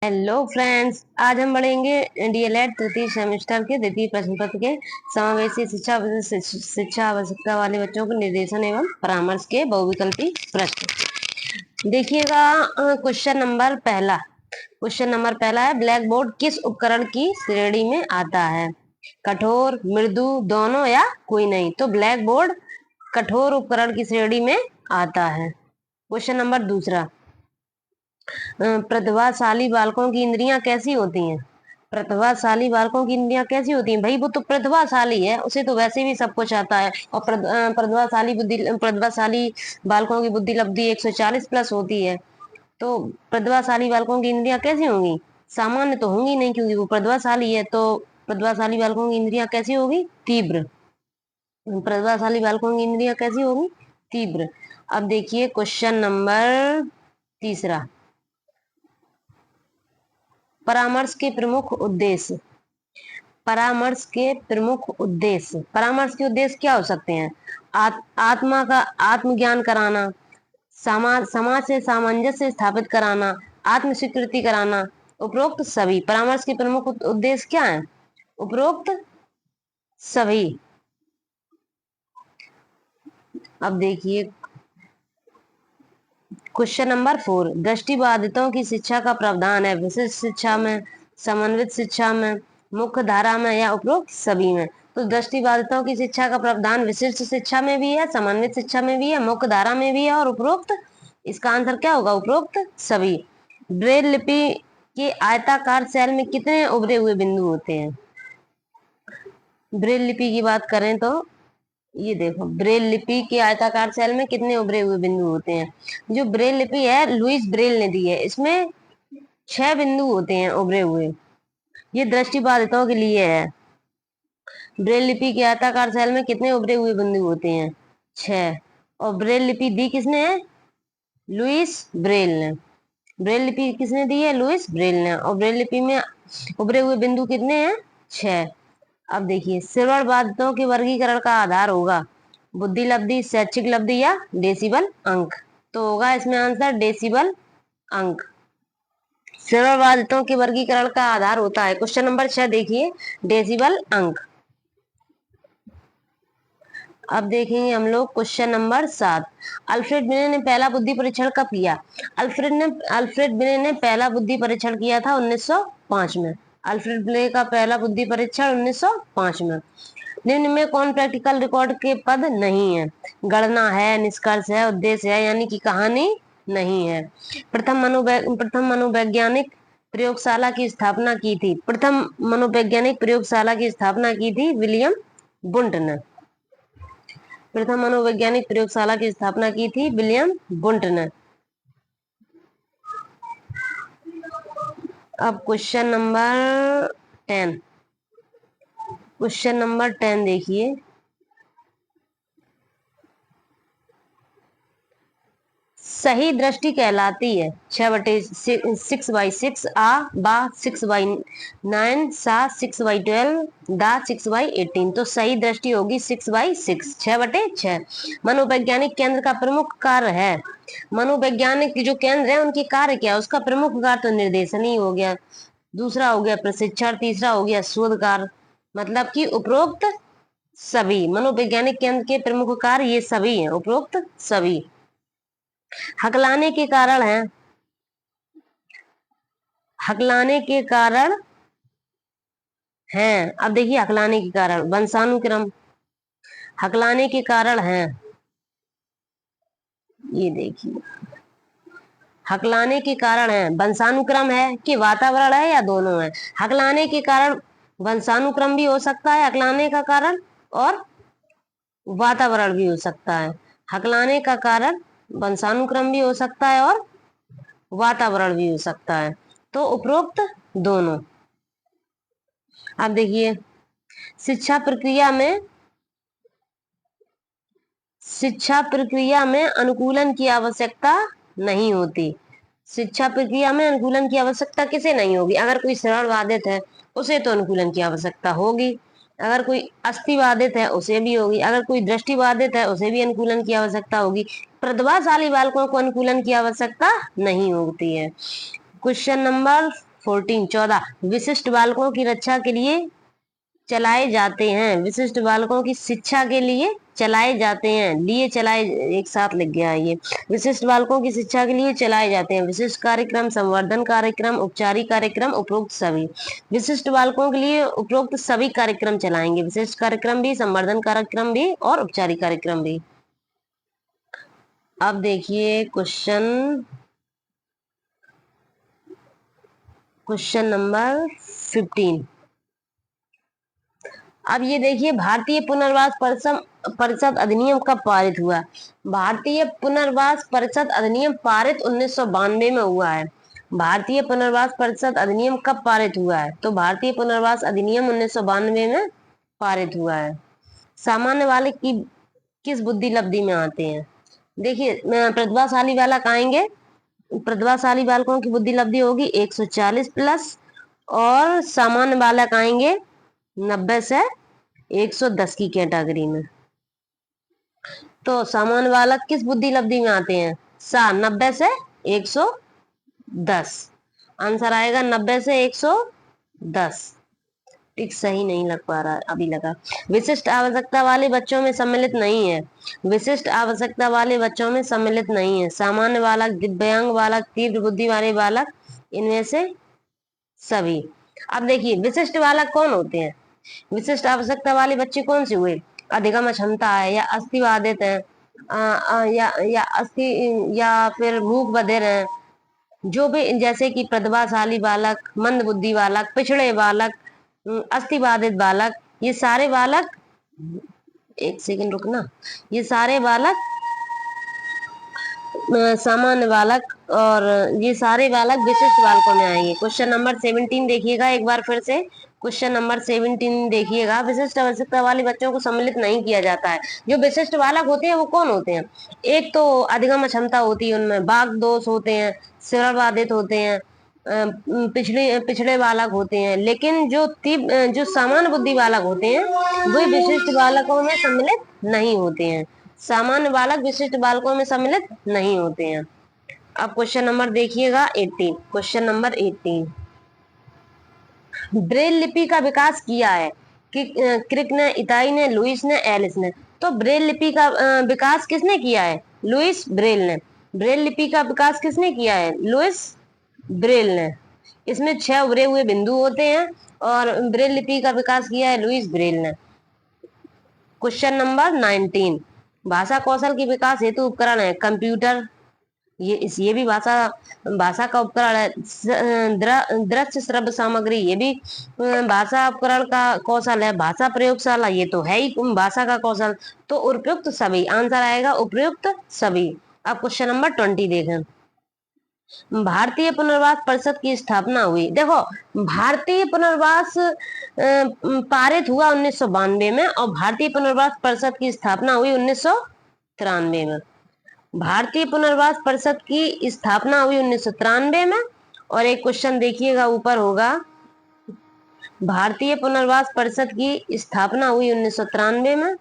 Hello friends, आज हम पढ़ेंगे डीएलएड तृतीय सेमेस्टर के द्वितीय प्रश्न पत्र के समावेशी शिक्षा आवश्यकता वाले बच्चों को निर्देशन एवं परामर्श के बहुविकल्पी प्रश्न। देखिएगा, क्वेश्चन नंबर पहला है, ब्लैक बोर्ड किस उपकरण की श्रेणी में आता है? कठोर, मृदु, दोनों या कोई नहीं? तो ब्लैक बोर्ड कठोर उपकरण की श्रेणी में आता है। क्वेश्चन नंबर दूसरा, प्रतिभाशाली बालकों की इंद्रियां कैसी होती हैं? प्रतिभाशाली बालकों की इंद्रियां कैसी होती हैं? भाई वो तो प्रतिभाशाली है, उसे तो वैसे भी सब कुछ आता है। और प्रतिभाशाली बालकों की बुद्धि लब्धि 140 प्लस होती है। तो प्रतिभाशाली बालकों की इंद्रियां कैसी होंगी? सामान्य तो होंगी नहीं, क्योंकि वो प्रतिभाशाली है। तो प्रतिभाशाली बालकों की इंद्रियां कैसी होगी? तीव्र। प्रतिभाशाली बालकों की इंद्रियां कैसी होगी? तीव्र। अब देखिए क्वेश्चन नंबर तीसरा, परामर्श के प्रमुख उद्देश्य। परामर्श के उद्देश्य क्या हो सकते हैं? आत्मा का आत्मज्ञान कराना, समाज से सामंजस्य स्थापित कराना, आत्म स्वीकृति कराना, उपरोक्त सभी। परामर्श के प्रमुख उद्देश्य क्या है? उपरोक्त सभी। अब देखिए क्वेश्चन नंबर 4, दृष्टिबाधितों की शिक्षा का प्रावधान है विशिष्ट शिक्षा में, समन्वित शिक्षा में, मुख्य धारा में या उपरोक्त सभी में? तो दृष्टिबाधितों की शिक्षा का प्रावधान विशिष्ट शिक्षा में भी है, समन्वित शिक्षा में भी है, मुख्य धारा में भी है और उपरोक्त, इसका आंसर क्या होगा? उपरोक्त सभी। ब्रेल लिपि के आयताकार सेल में कितने उभरे हुए बिंदु होते हैं? ब्रेल लिपि की बात करें तो ये देखो, ब्रेल लिपि के आयताकार सेल में कितने उभरे हुए बिंदु होते हैं? जो ब्रेल लिपि है लुईस ब्रेल ने दी है, इसमें 6 बिंदु होते हैं उभरे हुए। ये दृष्टिबाधितों के लिए है। ब्रेल लिपि के आयताकार सेल में कितने उभरे हुए बिंदु होते हैं? 6। और ब्रेल लिपि दी किसने है? लुईस ब्रेल ने। ब्रेल लिपि किसने दी है? लुईस ब्रेल ने। और ब्रेल लिपि में उभरे हुए बिंदु कितने हैं? 6। अब देखिए, श्रवण बाधितों के वर्गीकरण का आधार होगा बुद्धि लब्धि, शैक्षिक लब्धि या डेसिबल अंक। तो होगा इसमें आंसर डेसिबल अंक। श्रवण बाधितों के वर्गीकरण का आधार होता है, क्वेश्चन नंबर 6 देखिए, डेसिबल अंक। अब देखेंगे हम लोग क्वेश्चन नंबर 7, अल्फ्रेड बिने ने पहला बुद्धि परीक्षण कब किया? अल्फ्रेड बिने ने पहला बुद्धि परीक्षण किया था 1905 में। अल्फ्रेड बिने का पहला बुद्धि परीक्षण 1905 में। निम्न में कौन प्रैक्टिकल रिकॉर्ड के पद नहीं है? गणना है, निष्कर्ष है, उद्देश्य है, यानी कि कहानी नहीं है। प्रथम मनोवैज्ञानिक प्रयोगशाला की स्थापना की थी? प्रथम मनोवैज्ञानिक प्रयोगशाला की स्थापना की थी विलियम बुंट ने। प्रथम मनोवैज्ञानिक प्रयोगशाला की स्थापना की थी विलियम बुंट ने। अब क्वेश्चन नंबर 10 देखिए, सही दृष्टि कहलाती है 6/6 आ बा 6/9 सा 6/12 दा 6/18। तो सही दृष्टि होगी 6/6, 6/6। मनोवैज्ञानिक केंद्र का प्रमुख कार्य है, मनोवैज्ञानिक जो केंद्र है उनकी कार्य क्या है? उसका प्रमुख कार्य तो निर्देशन ही हो गया, दूसरा हो गया प्रशिक्षण, तीसरा हो गया शोध कार्य। मतलब कि उपरोक्त सभी मनोवैज्ञानिक केंद्र के प्रमुख कार्य ये सभी हैं, उपरोक्त सभी। हकलाने के कारण है, हकलाने के कारण है। अब देखिए, हकलाने के कारण वंशानुक्रम, हकलाने के कारण है, ये देखिए, हकलाने के कारण है वंशानुक्रम है कि वातावरण है या दोनों है? हकलाने के कारण वंशानुक्रम भी हो सकता है हकलाने का कारण, और वातावरण भी हो सकता है। हकलाने का कारण वंशानुक्रम भी हो सकता है और वातावरण भी हो सकता है। तो उपरोक्त दोनों। अब देखिए, शिक्षा प्रक्रिया में अनुकूलन की आवश्यकता नहीं होती। शिक्षा प्रक्रिया में अनुकूलन की आवश्यकता किसे नहीं होगी? अगर कोई श्रवण बाधित है उसे तो अनुकूलन की आवश्यकता होगी, अगर कोई अस्थि बाधित है उसे भी होगी, अगर कोई दृष्टि बाधित है उसे भी अनुकूलन की आवश्यकता होगी। प्रतिभाशाली बालकों को अनुकूलन की आवश्यकता नहीं होती है। क्वेश्चन नंबर 14 विशिष्ट बालकों की रक्षा के लिए चलाए जाते हैं। विशिष्ट बालकों की शिक्षा के लिए चलाए जाते हैं, लिए चलाए एक साथ लग गया है ये। विशिष्ट बालकों की शिक्षा के लिए चलाए जाते हैं विशिष्ट कार्यक्रम, संवर्धन कार्यक्रम, उपचारिक कार्यक्रम, उपरोक्त सभी। विशिष्ट बालकों के लिए उपरोक्त सभी कार्यक्रम चलाएंगे, विशिष्ट कार्यक्रम भी, संवर्धन कार्यक्रम भी और उपचारिक कार्यक्रम भी। अब देखिए क्वेश्चन नंबर 15। अब ये देखिए, भारतीय पुनर्वास परिषद अधिनियम कब पारित हुआ? भारतीय पुनर्वास परिषद अधिनियम पारित 1992 में हुआ है। भारतीय पुनर्वास परिषद अधिनियम कब पारित हुआ है? तो भारतीय पुनर्वास अधिनियम 1992 में पारित हुआ है। सामान्य बालक की किस बुद्धि लब्धि में आते हैं? देखिए, प्रतिभाशाली बालक आएंगे, प्रतिभाशाली बालकों की बुद्धि लब्धि होगी 140 प्लस, और सामान्य बालक आएंगे 90 से 110 की कैटेगरी में। तो सामान्य बालक किस बुद्धि लब्धि में आते हैं? 90 से 110। आंसर आएगा 90 से 110। ठीक, सही नहीं लग पा रहा, अभी लगा। विशिष्ट आवश्यकता वाले बच्चों में सम्मिलित नहीं है। विशिष्ट आवश्यकता वाले बच्चों में सम्मिलित नहीं है सामान्य बालक, दिव्यांग बालक, तीव्र बुद्धि वाले बालक, इनमें से सभी। अब देखिए, विशिष्ट बालक कौन होते हैं? विशिष्ट आवश्यकता वाले बच्चे कौन से हुए? अधिगम क्षमता है, या अस्थिबाधित है, या फिर मूक बधिर है, जो भी, जैसे कि प्रतिभाशाली बालक, मंद बुद्धि बालक, पिछड़े बालक, अस्थिबाधित बालक, ये सारे बालक, एक सेकंड रुकना, ये सारे बालक सामान्य बालक, और ये सारे बालक विशिष्ट बालकों में आएंगे। क्वेश्चन नंबर 17 देखिएगा एक बार फिर से। क्वेश्चन नंबर 17 देखिएगा। विशिष्ट आवश्यकता वाले बच्चों को सम्मिलित नहीं किया जाता है। जो विशिष्ट बालक होते हैं वो कौन होते हैं? एक तो अधिगम क्षमता होती है, उनमें बाघ दोष होते हैं, श्रवण बाधित होते हैं, पिछड़े बालक होते हैं। लेकिन जो सामान्य बुद्धि बालक होते हैं वो विशिष्ट बालकों में सम्मिलित नहीं होते हैं। सामान्य बालक विशिष्ट बालकों में सम्मिलित नहीं होते हैं। अब क्वेश्चन नंबर देखिएगा 18। क्वेश्चन नंबर 18, ब्रेल लिपि का विकास किया है क्रिक ने, इताई ने, लुईस ने, एलिस ने। तो ब्रेल लिपि का विकास किसने किया है? लुईस ब्रेल ने। ब्रेल लिपि का विकास किसने किया है? लुईस ब्रेल ने। इसमें 6 उभरे हुए बिंदु होते हैं, और ब्रेल लिपि का विकास किया है लुईस ब्रेल ने। क्वेश्चन नंबर 19, भाषा कौशल के विकास हेतु उपकरण है कंप्यूटर, ये भी भाषा का उपकरण है। दृश्य श्रव्य सामग्री, ये भी भाषा उपकरण का कौशल है। भाषा प्रयोगशाला, ये तो है ही भाषा का कौशल। तो उपयुक्त सभी, आंसर आएगा उपयुक्त सभी। अब क्वेश्चन नंबर 20 देखें। भारतीय पुनर्वास परिषद की स्थापना हुई। देखो, भारतीय पुनर्वास पारित हुआ 1992 में, और भारतीय पुनर्वास परिषद की स्थापना हुई 1993 में। भारतीय पुनर्वास परिषद की स्थापना हुई 1993 में। और एक क्वेश्चन देखिएगा ऊपर होगा, भारतीय पुनर्वास परिषद की स्थापना हुई 1993 में।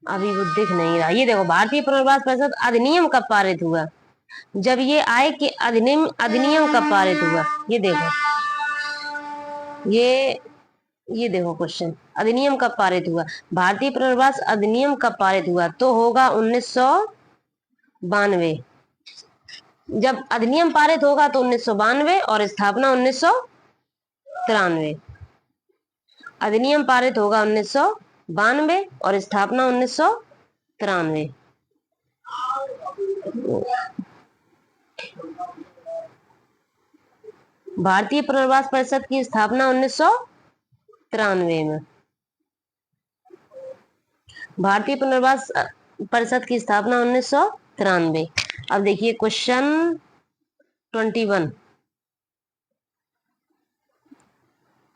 अभी वो दिख नहीं रहा। ये देखो, भारतीय पुनर्वास परिषद अधिनियम कब पारित हुआ? जब ये आए कि अधिनियम कब पारित हुआ, ये देखो, ये देखो क्वेश्चन, अधिनियम कब पारित हुआ? भारतीय पुनर्वास अधिनियम कब पारित हुआ? तो होगा 1992। जब अधिनियम पारित होगा तो 1992, और स्थापना 1993। अधिनियम पारित होगा 1992 और स्थापना 1993। भारतीय पुनर्वास परिषद की स्थापना 1993 में। भारतीय पुनर्वास परिषद की स्थापना 1993। अब देखिए क्वेश्चन 21।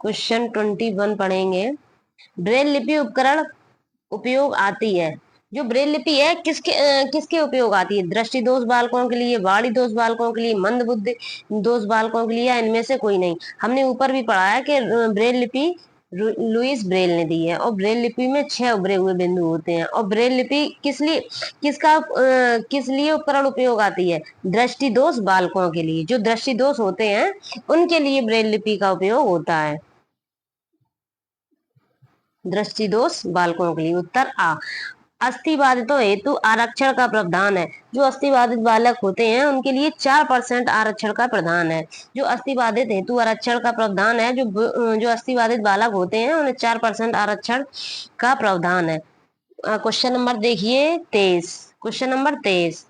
क्वेश्चन 21 पढ़ेंगे। ब्रेल लिपि उपकरण उपयोग आती है। जो ब्रेल लिपि है किसके उपयोग आती है? दृष्टि दोष बालकों के लिए, वाणी दोष बालकों के लिए, मंद बुद्धि दोष बालकों के लिए, इनमें से कोई नहीं। हमने ऊपर भी पढ़ा है कि ब्रेल लिपि लुइस ब्रेल ने दी है। और ब्रेल लिपि में 6 उभरे हुए बिंदु होते हैं। और ब्रेल लिपि किस लिए उपकरण उपयोग आती है? दृष्टि दोष बालकों के लिए। जो दृष्टि दोष होते हैं उनके लिए ब्रेल लिपि का उपयोग होता है। दृष्टि दोष बालकों के लिए। उत्तर आ। अस्थिबाधितों हेतु आरक्षण का प्रावधान है। जो अस्थिबाधित बालक होते हैं उनके लिए 4% आरक्षण का प्रावधान है। जो अस्थिबाधित हेतु आरक्षण का प्रावधान है, जो अस्थिबाधित बालक होते हैं उन्हें 4% आरक्षण का प्रावधान है। क्वेश्चन नंबर देखिए 23। क्वेश्चन नंबर 23,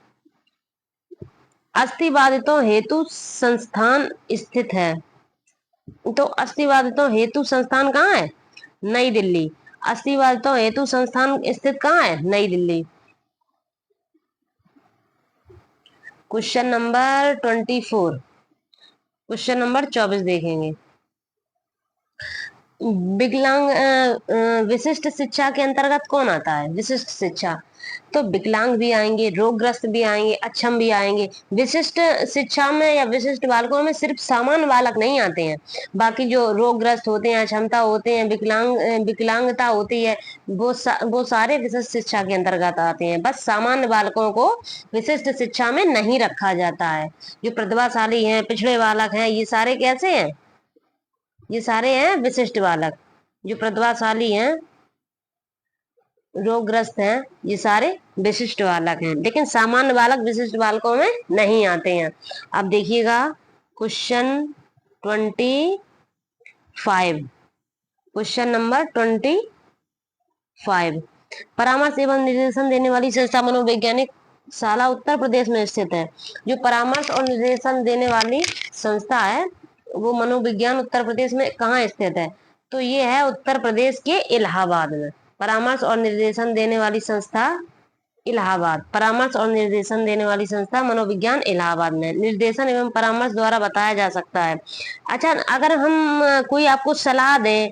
अस्थिबाधितों हेतु संस्थान स्थित है। तो अस्थिबाधितों हेतु संस्थान कहाँ है? नई दिल्ली। अस्थिबाधितों हेतु संस्थान स्थित कहाँ है? नई Delhi. Question number 24। Question number 24 देखेंगे। विकलांग विशिष्ट शिक्षा के अंतर्गत कौन आता है? विशिष्ट शिक्षा। तो विकलांग भी आएंगे, रोगग्रस्त भी आएंगे, अक्षम भी आएंगे। विशिष्ट शिक्षा में या विशिष्ट बालकों में सिर्फ सामान्य बालक नहीं आते हैं। बाकी जो रोगग्रस्त होते हैं, अक्षमता होते हैं, विकलांगता होती है, वो सारे विशिष्ट शिक्षा के अंतर्गत आते हैं। बस सामान्य बालकों को विशिष्ट शिक्षा में नहीं रखा जाता है। जो प्रतिभाशाली हैं, पिछड़े बालक हैं, ये सारे कैसे हैं? ये सारे हैं विशिष्ट बालक। जो प्रतिभाशाली हैं, रोगग्रस्त हैं, ये सारे विशिष्ट बालक हैं। लेकिन सामान्य बालक विशिष्ट बालकों में नहीं आते हैं। अब देखिएगा क्वेश्चन 25। क्वेश्चन नंबर 25, परामर्श एवं निर्देशन देने वाली संस्था मनोवैज्ञानिक शाला उत्तर प्रदेश में स्थित है। जो परामर्श और निर्देशन देने वाली संस्था है वो मनोविज्ञान उत्तर प्रदेश में कहाँ स्थित है? तो ये है उत्तर प्रदेश के इलाहाबाद में। परामर्श और निर्देशन देने वाली संस्था इलाहाबाद। परामर्श और निर्देशन देने वाली संस्था मनोविज्ञान इलाहाबाद में। निर्देशन एवं परामर्श द्वारा बताया जा सकता है। अच्छा, अगर हम कोई आपको सलाह दें,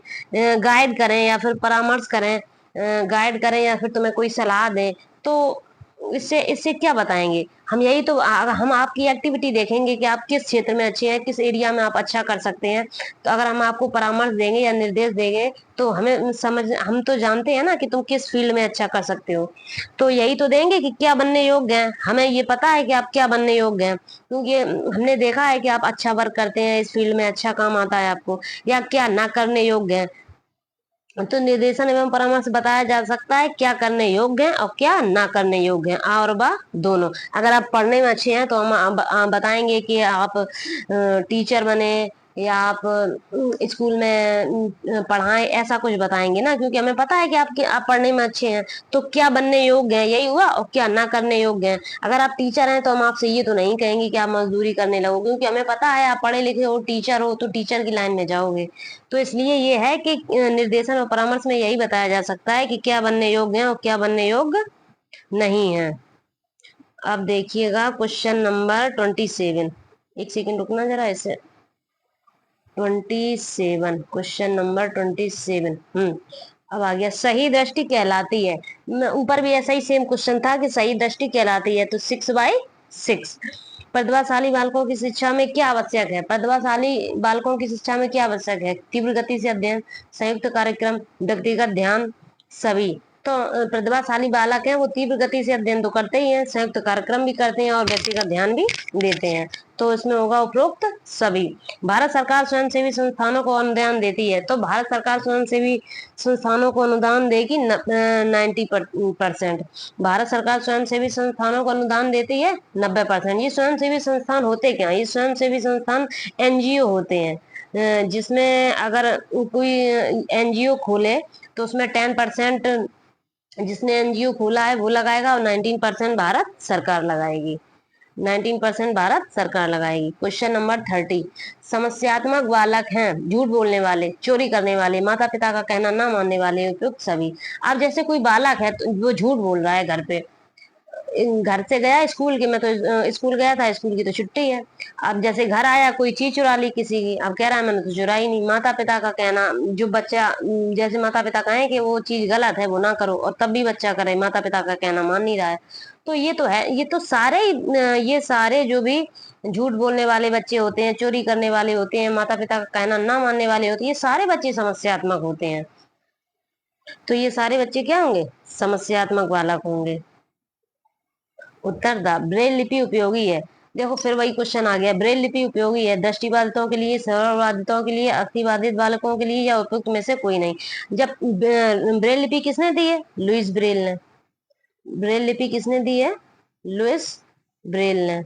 गाइड करें या फिर परामर्श करें, गाइड करें या फिर तुम्हें कोई सलाह दें, तो इससे इससे क्या बताएंगे? हम यही तो हम आपकी एक्टिविटी देखेंगे कि आप किस क्षेत्र में अच्छे हैं, किस एरिया में आप अच्छा कर सकते हैं। तो अगर हम आपको परामर्श देंगे या निर्देश देंगे तो हम तो जानते हैं ना कि तुम किस फील्ड में अच्छा कर सकते हो। तो यही तो देंगे कि क्या बनने योग्य हैं। हमें ये पता है कि आप क्या बनने योग्य हैं, क्योंकि हमने देखा है कि आप अच्छा वर्क करते हैं, इस फील्ड में अच्छा काम आता है आपको, या क्या ना करने योग्य है। तो निर्देशन एवं परामर्श बताया जा सकता है क्या करने योग्य है और क्या ना करने योग्य है। आ और बा दोनों। अगर आप पढ़ने में अच्छे हैं तो हम बताएंगे कि आप टीचर बने या आप स्कूल में पढ़ाएं, ऐसा कुछ बताएंगे ना, क्योंकि हमें पता है कि आप पढ़ने में अच्छे हैं। तो क्या बनने योग्य है यही हुआ, और क्या ना करने योग्य है। अगर आप टीचर हैं तो हम आपसे ये तो नहीं कहेंगे कि आप मजदूरी करने लगो, क्योंकि हमें पता है आप पढ़े लिखे हो, टीचर हो, तो टीचर की लाइन में जाओगे। तो इसलिए ये है कि निर्देशन और परामर्श में यही बताया जा सकता है कि क्या बनने योग्य है और क्या बनने योग्य नहीं है। अब देखिएगा क्वेश्चन नंबर 27। एक सेकंड रुकना जरा इसे। 27, क्वेश्चन नंबर 27। अब आ गया, सही दृष्टि कहलाती है। ऊपर भी ऐसा ही सेम क्वेश्चन था कि सही दृष्टि कहलाती है। तो 6/6। प्रतिभाशाली बालकों की शिक्षा में क्या आवश्यक है? प्रतिभाशाली बालकों की शिक्षा में क्या आवश्यक है? तीव्र गति से अध्ययन, संयुक्त कार्यक्रम, व्यक्तिगत ध्यान, सभी। तो प्रतिभाशाली बालक हैं वो तीव्र गति से अध्ययन तो करते ही हैं, संयुक्त कार्यक्रम भी करते हैं और व्यक्तिगत ध्यान भी देते हैं। तो इसमें होगा उपरोक्त सभी। भारत सरकार स्वयंसेवी संस्थानों को अनुदान देती है। तो भारत सरकार स्वयंसेवी संस्थानों को अनुदान देगी 90%। भारत सरकार स्वयंसेवी संस्थानों को अनुदान देती है 90%। ये स्वयंसेवी संस्थान होते क्या? ये स्वयंसेवी संस्थान एनजीओ होते हैं, जिसमें अगर कोई एनजीओ खोले तो उसमें 10% जिसने एनजीओ खोला है वो लगाएगा और 19% भारत सरकार लगाएगी। 19% भारत सरकार लगाएगी। क्वेश्चन नंबर 30, समस्यात्मक बालक हैं झूठ बोलने वाले, चोरी करने वाले, माता पिता का कहना ना मानने वाले, उपयुक्त सभी। अब जैसे कोई बालक है तो वो झूठ बोल रहा है घर पे, घर से गया स्कूल की, मैं तो स्कूल गया था, स्कूल की तो छुट्टी है। अब जैसे घर आया, कोई चीज चुरा ली किसी की, अब कह रहा है मैंने तो चुराई नहीं। माता पिता का कहना, जो बच्चा जैसे माता पिता कहें कि वो चीज गलत है वो ना करो, और तब भी बच्चा करे, माता पिता का कहना मान नहीं रहा है। तो ये तो है, ये तो सारे ये सारे जो भी झूठ बोलने वाले बच्चे होते हैं, चोरी करने वाले होते हैं, माता पिता का कहना ना मानने वाले होते हैं, ये सारे बच्चे समस्यात्मक होते हैं। तो ये सारे बच्चे क्या होंगे? समस्यात्मक बालक होंगे। उत्तर द ब्रेल लिपि उपयोगी है। देखो फिर वही क्वेश्चन आ गया, ब्रेल लिपि उपयोगी है दृष्टिबाधितों के लिए, श्रवणबाधितों के लिए, अतिबाधित बालकों के लिए, या उपयुक्त में से कोई नहीं। जब ब्रेल लिपि किसने दी है? लुइस ब्रेल ने। ब्रेल लिपि किसने दी है? लुइस ब्रेल ने।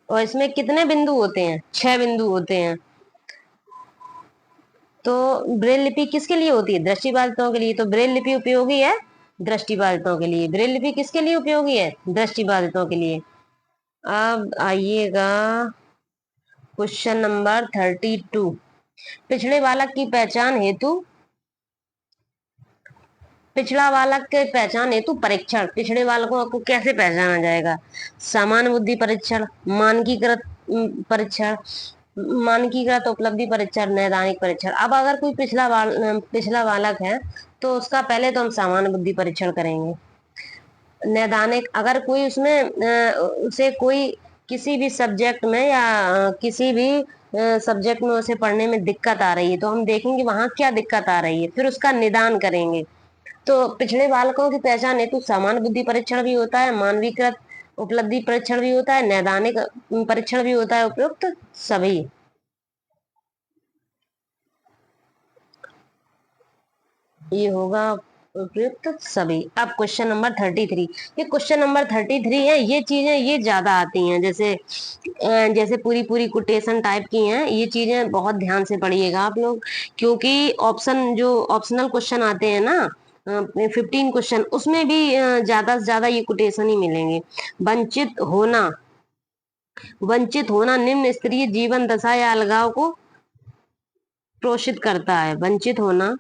और इसमें कितने बिंदु होते हैं? 6 बिंदु होते हैं। तो ब्रेल लिपि किसके लिए होती है? दृष्टिबाधितों के लिए। तो ब्रेल लिपि उपयोगी है दृष्टिबाधितों के लिए। ब्रेल लिपि किसके लिए उपयोगी है? दृष्टिबाधितों के लिए। अब आइएगा क्वेश्चन नंबर 32। पिछड़े बालक की पहचान हेतु, पिछड़ा बालक के पहचान हेतु परीक्षण। पिछड़े बालकों को कैसे पहचाना जाएगा? सामान्य बुद्धि परीक्षण, मानकीकृत परीक्षण, मानकीकृत उपलब्धि परीक्षण, नैदानिक परीक्षण। अब अगर कोई पिछला बालक है तो उसका पहले तो हम सामान्य बुद्धि परीक्षण करेंगे। नैदानिक, अगर कोई उसमें उसे कोई किसी भी सब्जेक्ट में या किसी भी सब्जेक्ट में उसे पढ़ने में दिक्कत आ रही है तो हम देखेंगे वहां क्या दिक्कत आ रही है, फिर उसका निदान करेंगे। तो पिछड़े बालकों की पहचान हेतु सामान्य बुद्धि परीक्षण भी होता है, मानवीकृत उपलब्धि परीक्षण भी होता है, नैदानिक परीक्षण भी होता है, उपयुक्त सभी। ये होगा उपयुक्त सभी। अब क्वेश्चन नंबर 33। ये क्वेश्चन नंबर 33 है, ये चीजें ये ज्यादा आती हैं, जैसे पूरी पूरी कोटेशन टाइप की हैं। ये चीजें बहुत ध्यान से पढ़िएगा आप लोग, क्योंकि ऑप्शन जो ऑप्शनल क्वेश्चन आते हैं ना, 15 क्वेश्चन, उसमें भी ज्यादा से ज्यादा ये कोटेशन ही मिलेंगे। वंचित होना, वंचित होना निम्न स्तरीय जीवन दशा या अलगाव को प्रोषित करता है। वंचित होना,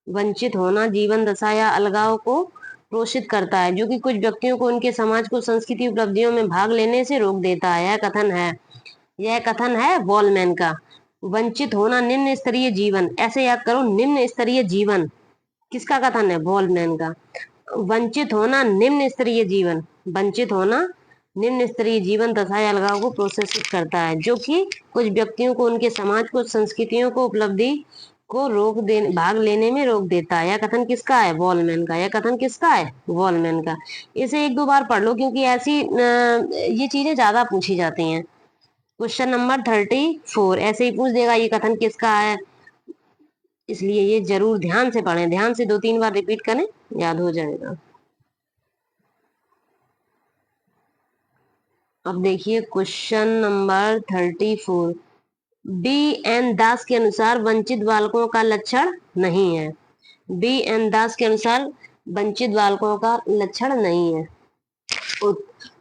वंचित होना जीवन दशा या अलगाव को प्रोषित करता है, जो कि कुछ व्यक्तियों को उनके समाज को संस्कृति उपलब्धियों में भाग लेने से रोक देता है। यह कथन है वॉलमैन का। वंचित होना निम्न स्तरीय जीवन, ऐसे याद करो, निम्न स्तरीय जीवन किसका कथन है? वॉलमैन का। वंचित होना निम्न स्तरीय जीवन, वंचित होना निम्न स्तरीय जीवन दशा या अलगाव को प्रोत्साहित करता है, जो कि कुछ व्यक्तियों को उनके समाज को संस्कृतियों को उपलब्धि को भाग लेने में रोक देता है। यह कथन किसका है? वॉलमैन का। यह कथन किसका है? वॉलमैन का। इसे एक दो बार पढ़ लो, क्योंकि ऐसी ये चीजें ज्यादा पूछी जाती हैं। क्वेश्चन नंबर 34 ऐसे ही पूछ देगा, ये कथन किसका है, इसलिए ये जरूर ध्यान से पढ़ें, ध्यान से 2-3 बार रिपीट करें, याद हो जाएगा। अब देखिए क्वेश्चन नंबर 34। बी एन दास के अनुसार वंचित बालकों का लक्षण नहीं है। बी एन दास के अनुसार वंचित बालकों का लक्षण नहीं है।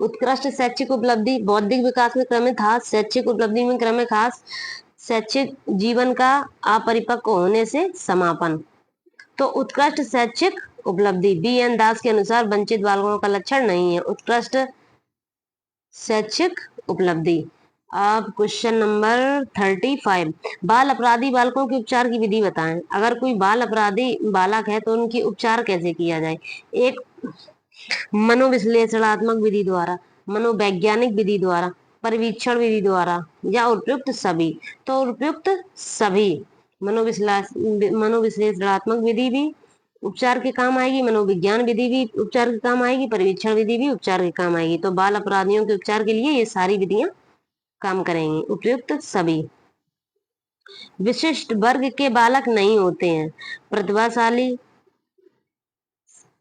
उत्कृष्ट शैक्षिक उपलब्धि बौद्धिक विकास में क्रमिक हास, शैक्षिक उपलब्धि में क्रमिक हास, शैक्षिक जीवन का अपरिपक्व होने से समापन। तो उत्कृष्ट शैक्षिक उपलब्धि बी एन दास के अनुसार वंचित बालकों का लक्षण नहीं है। उत्कृष्ट शैक्षिक उपलब्धि। अब क्वेश्चन नंबर 35। बाल अपराधी बालकों के उपचार की विधि बताएं। अगर कोई बाल अपराधी बालक है तो उनकी उपचार कैसे किया जाए? एक, मनोविश्लेषणात्मक विधि द्वारा, मनोवैज्ञानिक विधि द्वारा, परीक्षण विधि द्वारा, या उपयुक्त सभी। तो उपयुक्त सभी। मनोविश्लेषणात्मक विधि भी उपचार के काम आएगी, मनोविज्ञान विधि भी उपचार के काम आएगी, परीक्षण विधि भी उपचार के काम आएगी। तो बाल अपराधियों के उपचार के लिए ये सारी विधियां काम करेंगी। उपयुक्त सभी। विशिष्ट वर्ग के बालक नहीं होते हैं। प्रतिभाशाली,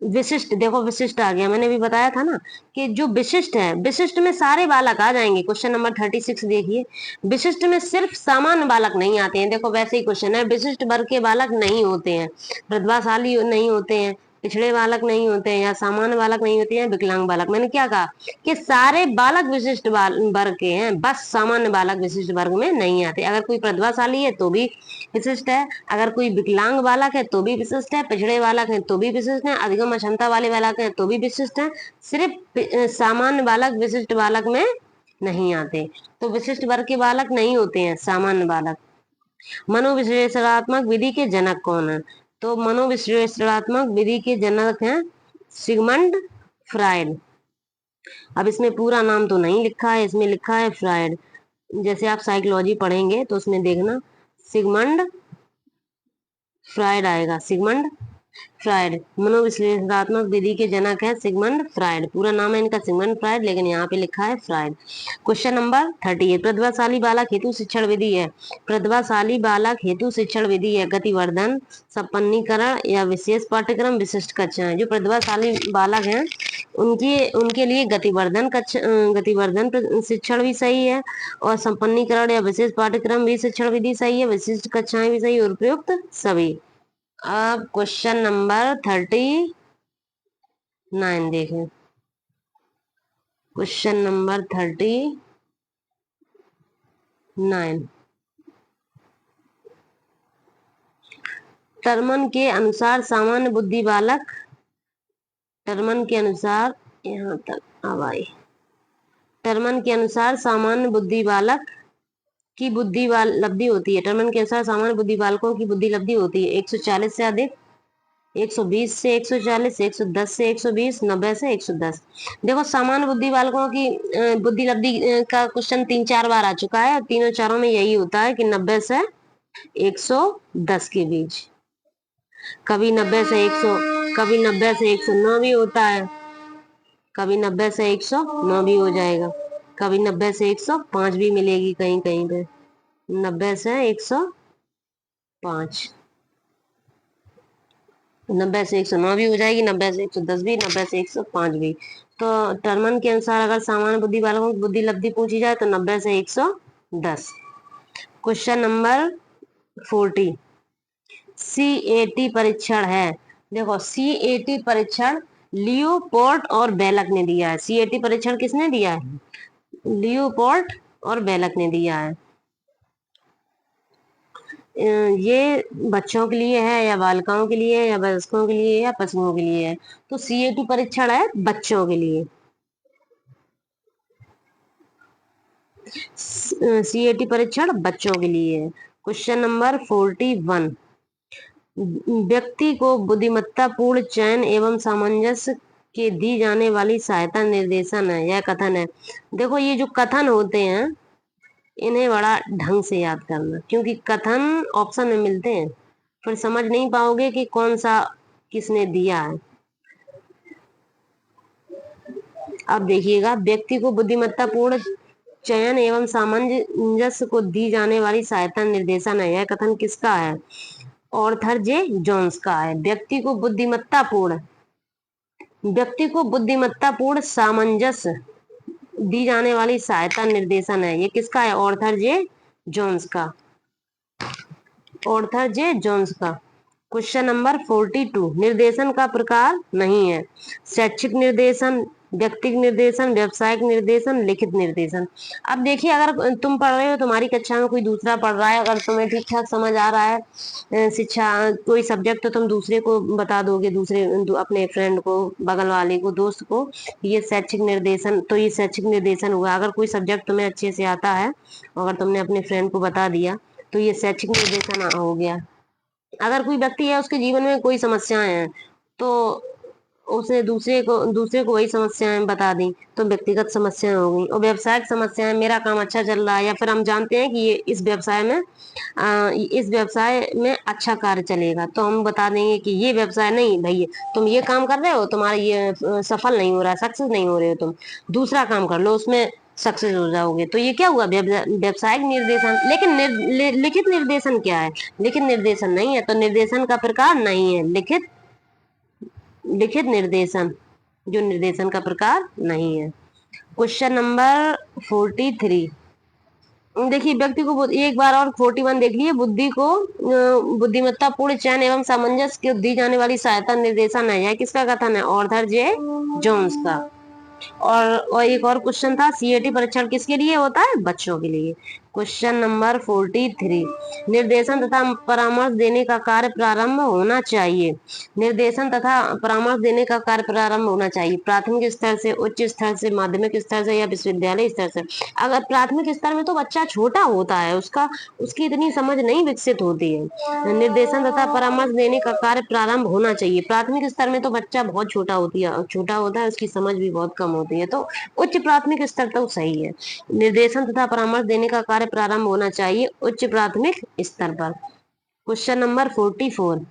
विशिष्ट, देखो विशिष्ट आ गया, मैंने भी बताया था ना कि जो विशिष्ट है, विशिष्ट में सारे बालक आ जाएंगे। क्वेश्चन नंबर 36 देखिए, विशिष्ट में सिर्फ सामान्य बालक नहीं आते हैं। देखो वैसे ही क्वेश्चन है, विशिष्ट वर्ग के बालक नहीं होते हैं, प्रतिभाशाली नहीं होते हैं, पिछड़े बालक नहीं होते हैं, या सामान्य बालक नहीं होते हैं, विकलांग बालक। मैंने क्या कहा कि सारे बालक विशिष्ट वर्ग के हैं, बस सामान्य बालक विशिष्ट वर्ग में नहीं आते। अगर कोई प्रतिभाशाली है तो भी विशिष्ट है, अगर कोई विकलांग बालक है तो भी विशिष्ट है, पिछड़े बालक है तो भी विशिष्ट है, अधिगम क्षमता वाले बालक है तो भी विशिष्ट है। सिर्फ सामान्य बालक विशिष्ट बालक में नहीं आते। तो विशिष्ट वर्ग के बालक नहीं होते हैं सामान्य बालक। मनोविश्लेषणात्मक विधि के जनक कौन है? तो मनोविश्लेषणात्मक विधि के जनक हैं सिगमंड फ्रायड। अब इसमें पूरा नाम तो नहीं लिखा है, इसमें लिखा है फ्रायड। जैसे आप साइकोलॉजी पढ़ेंगे तो उसमें देखना सिगमंड फ्रायड आएगा, सिगमंड फ्रायड। मनोविश्लेषणात्मक विधि के जनक है सिगमंड फ्रायड। पूरा नाम है इनका सिगमंड फ्रायड, लेकिन यहाँ पे लिखा है फ्रायड। क्वेश्चन नंबर 38, प्रतिभाशाली बालक हेतु शिक्षण विधि है। प्रतिभाशाली बालक हेतु शिक्षण विधि है गतिवर्धन, संपन्नीकरण या विशेष पाठ्यक्रम, विशिष्ट कक्षाएं। जो प्रतिभाशाली बालक हैं उनके लिए गतिवर्धन शिक्षण भी सही है, और संपन्नीकरण या विशेष पाठ्यक्रम भी शिक्षण विधि सही है, विशिष्ट कक्षाएं भी सही है, और उपयुक्त सभी। अब क्वेश्चन नंबर 39 देखें। क्वेश्चन नंबर 39, टर्मन के अनुसार सामान्य बुद्धि बालक, टर्मन के अनुसार यहाँ तक अब आई। टर्मन के अनुसार सामान्य बुद्धि बालक की बुद्धि लब्धि होती है। टर्मन के अनुसार सामान्य बुद्धि बालकों की बुद्धि लब्धि होती है 140 से अधिक, 120 से 140, 110 से 120, 90 से 110। देखो सामान्य बुद्धि बालकों की बुद्धि लब्धि का क्वेश्चन 3-4 बार आ चुका है, और तीनों चारों में यही होता है कि 90 से 110 के बीच। कभी 90 से 100, कभी 90 से 109 भी होता है, कभी 90 से 109 भी हो जाएगा, कभी 90 से 105 भी मिलेगी कहीं कहीं पे। 90 से 105, 90 से 109 भी हो जाएगी, 90 से 110 भी, 90 से 105 भी। तो टर्मन के अनुसार अगर सामान्य बुद्धि बालकों की बुद्धि लब्धि पूछी जाए तो 90 से 110। क्वेश्चन नंबर 40, CAT परीक्षण है। देखो CAT परीक्षण लियोपोल्ट और बेलक ने दिया है। CAT परीक्षण किसने दिया है? लियोपोल्ट और बेलक ने दिया है। ये बच्चों के लिए है या बालिकाओं के लिए है या वयस्कों के लिए या पशुओं के लिए है? तो CAT परीक्षण है बच्चों के लिए। CAT परीक्षण बच्चों के लिए है। क्वेश्चन नंबर 41, व्यक्ति को बुद्धिमत्तापूर्ण चयन एवं सामंजस्य के दी जाने वाली सहायता निर्देशन है या कथन है। देखो ये जो कथन होते हैं इन्हें बड़ा ढंग से याद करना, क्योंकि कथन ऑप्शन में मिलते हैं, फिर समझ नहीं पाओगे कि कौन सा किसने दिया है। अब देखिएगा, व्यक्ति को बुद्धिमत्तापूर्ण चयन एवं सामंजस्य को दी जाने वाली सहायता निर्देशन है, यह कथन किसका है? ऑर्थर जे जोन्स का है। व्यक्ति को बुद्धिमत्तापूर्ण सामंजस्य दी जाने वाली सहायता निर्देशन है, ये किसका है? ऑर्थर जे जोन्स का, ऑर्थर जे जोन्स का। क्वेश्चन नंबर 42, निर्देशन का प्रकार नहीं है। शैक्षिक निर्देशन, व्यक्तिगत निर्देशन, व्यावसायिक निर्देशन, लिखित निर्देशन। अब देखिए, अगर तुम पढ़ रहे हो, तुम्हारी कक्षा में कोई दूसरा पढ़ रहा है, अगर तुम्हें ठीक ठाक समझ आ रहा है शिक्षा कोई सब्जेक्ट, तो तुम दूसरे को बता दोगे, अपने फ्रेंड को, बगल वाले को, दोस्त को, ये शैक्षिक निर्देशन, तो ये शैक्षिक निर्देशन हुआ। अगर कोई सब्जेक्ट तुम्हें अच्छे से आता है, अगर तुमने अपने फ्रेंड को बता दिया, तो ये शैक्षिक निर्देशन हो गया। अगर कोई व्यक्ति है, उसके जीवन में कोई समस्याएं हैं, तो उसने दूसरे को वही समस्याएं बता दी, तो व्यक्तिगत समस्याएं हो गई। और व्यावसायिक समस्याएं, मेरा काम अच्छा चल रहा है, या फिर हम जानते हैं कि ये इस व्यवसाय में अच्छा कार्य चलेगा, तो हम बता देंगे कि ये व्यवसाय नहीं भैया, तुम ये काम कर रहे हो, तुम्हारा ये सफल नहीं हो रहा है, सक्सेस नहीं हो रहे हो, तुम दूसरा काम कर लो, उसमें सक्सेस हो जाओगे। तो ये क्या हुआ? व्यवसायिक निर्देशन। लेकिन लिखित निर्देशन क्या है? लिखित निर्देशन नहीं है, तो निर्देशन का प्रकार नहीं है लिखित निर्देशन, जो निर्देशन का प्रकार नहीं है। क्वेश्चन नंबर 43, देखिए व्यक्ति को एक बार और 41 देख लिए, बुद्धि को बुद्धिमत्ता पूर्ण चयन एवं सामंजस्य को दी जाने वाली सहायता निर्देशन है। यह किसका कथन है? ऑर्थर जे जोन्स का। और एक और क्वेश्चन था, सीएटी परीक्षण किसके लिए होता है? बच्चों के लिए। क्वेश्चन नंबर 43, निर्देशन तथा परामर्श देने का कार्य प्रारंभ होना चाहिए। निर्देशन तथा परामर्श देने का कार्य प्रारंभ होना चाहिए प्राथमिक स्तर से, उच्च स्तर से, माध्यमिक स्तर से या विश्वविद्यालय स्तर से। अगर प्राथमिक स्तर में तो बच्चा छोटा होता है, उसकी इतनी समझ नहीं विकसित होती है। निर्देशन तथा परामर्श देने का कार्य प्रारंभ होना चाहिए। प्राथमिक स्तर में तो बच्चा बहुत छोटा होता है, उसकी समझ भी बहुत कम होती है, तो उच्च प्राथमिक स्तर तक सही है। निर्देशन तथा परामर्श देने का कार्य प्रारंभ होना चाहिए उच्च प्राथमिक स्तर पर। क्वेश्चन नंबर 44,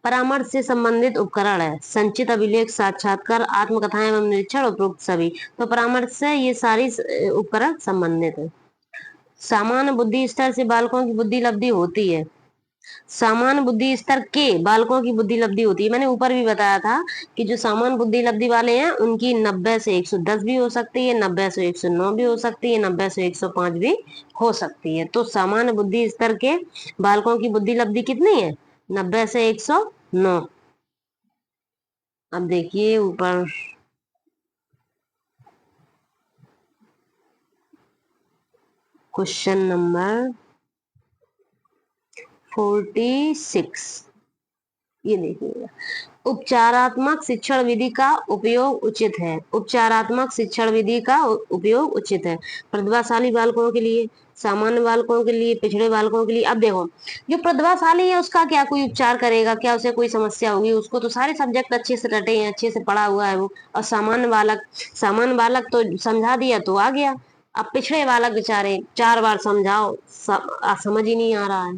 परामर्श से संबंधित उपकरण है। संचित अभिलेख, साक्षात्कार, आत्मकथाएं एवं निरीक्षण, उपरोक्त सभी। तो परामर्श से ये सारी उपकरण संबंधित है। सामान्य बुद्धि स्तर से बालकों की बुद्धि लब्धि होती है। सामान्य बुद्धि स्तर के बालकों की बुद्धि लब्धि होती है। मैंने ऊपर भी बताया था कि जो सामान्य बुद्धि लब्धि वाले हैं उनकी 90 से 110 भी हो सकती है, 90 से 109 भी हो सकती है, 90 से 105 भी हो सकती है। तो सामान्य बुद्धि स्तर के बालकों की बुद्धि लब्धि कितनी है? 90 से 109। अब देखिए ऊपर क्वेश्चन नंबर 46, ये देखिएगा, उपचारात्मक शिक्षण विधि का उपयोग उचित है। उपचारात्मक शिक्षण विधि का उपयोग उचित है प्रतिभाशाली बालकों के लिए, सामान्य बालकों के लिए, पिछड़े बालकों के लिए। अब देखो, जो प्रतिभाशाली है उसका क्या कोई उपचार करेगा? क्या उसे कोई समस्या होगी? उसको तो सारे सब्जेक्ट अच्छे से रटे हैं, अच्छे से पढ़ा हुआ है वो। और सामान्य बालक तो समझा दिया तो आ गया। अब पिछड़े बालक बेचारे 4 बार समझाओ, समझ ही नहीं आ रहा है।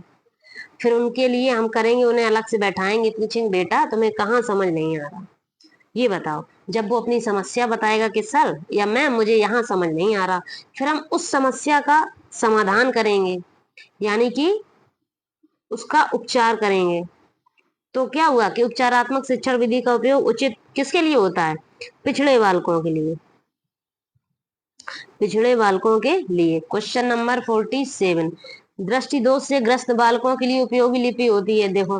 फिर उनके लिए हम करेंगे, उन्हें अलग से बैठाएंगे, पूछेंगे बेटा तुम्हें कहाँ समझ नहीं आ रहा, ये बताओ। जब वो अपनी समस्या बताएगा कि सर या मैम मुझे यहाँ समझ नहीं आ रहा, फिर हम उस समस्या का समाधान करेंगे, यानी कि उसका उपचार करेंगे। तो क्या हुआ कि उपचारात्मक शिक्षण विधि का उपयोग उचित किसके लिए होता है? पिछड़े बालकों के लिए। पिछड़े बालकों के लिए। क्वेश्चन नंबर 47, दृष्टि दोष से ग्रस्त बालकों के लिए उपयोगी लिपि होती है। देखो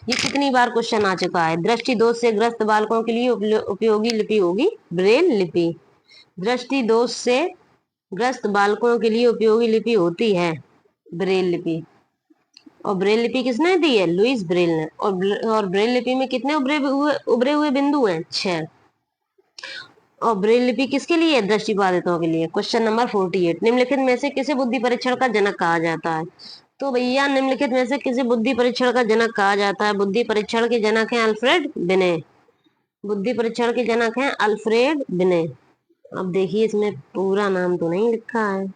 ये कितनी बार क्वेश्चन आ चुका है। दृष्टि दोष से ग्रस्त बालकों के लिए उपयोगी लिपि होगी ब्रेल लिपि। दृष्टि दोष से ग्रस्त बालकों के लिए उपयोगी लिपि होती है ब्रेल लिपि। और ब्रेल लिपि किसने दी है? लुइस ब्रेल ने। और ब्रेल लिपि में कितने उभरे हुए बिंदु हैं? 6। और ब्रेल लिपि किसके लिए? दृष्टिबाधितों के लिए। क्वेश्चन नंबर 48, निम्नलिखित में से किसे बुद्धि परीक्षण का जनक कहा जाता है? तो भैया निम्नलिखित में से किसे बुद्धि परीक्षण का जनक कहा जाता है? बुद्धि परीक्षण के जनक हैं अल्फ्रेड बिने। बुद्धि परीक्षण के जनक हैं अल्फ्रेड बिने। अब देखिए इसमें पूरा नाम तो नहीं लिखा है,